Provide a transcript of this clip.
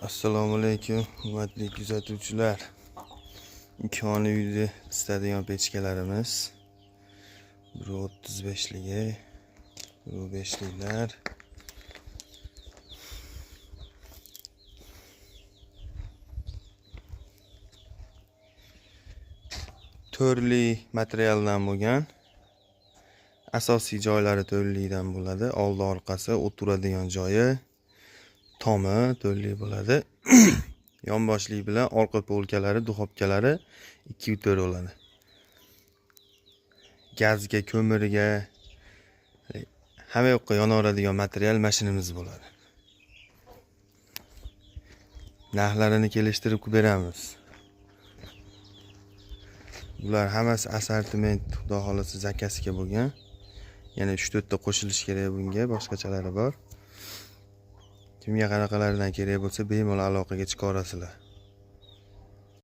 Assalomu alaykum, hurmatli kuzatuvchilar. Ikki uyda isitadigan pechkalarimiz. Biri 35ligi, biri 5liklar. Turli materialdan bo'lgan. Asosiy joylari turlidan bo'ladi. Oldi orqasi, o'tiradigan joyi, tomi turli bo'ladi. Yonboshlik bilan orqa polkalari, duxobkalari 2 bo'ladi. Gazga, ko'mirga, hamma yoqqa yonaveradigan material mashinamiz bo'ladi. Narxlarini kelishtirib beramiz. Bular hammasi assortiment, xudo xolasa zakasiga bo'lgan. Yana 3-4 ta qo'shilish kerak bunga, boshqachalari bor. Kimga qanaqalardan kerak bo'lsa, bemalol aloqaga chiqa olasizlar.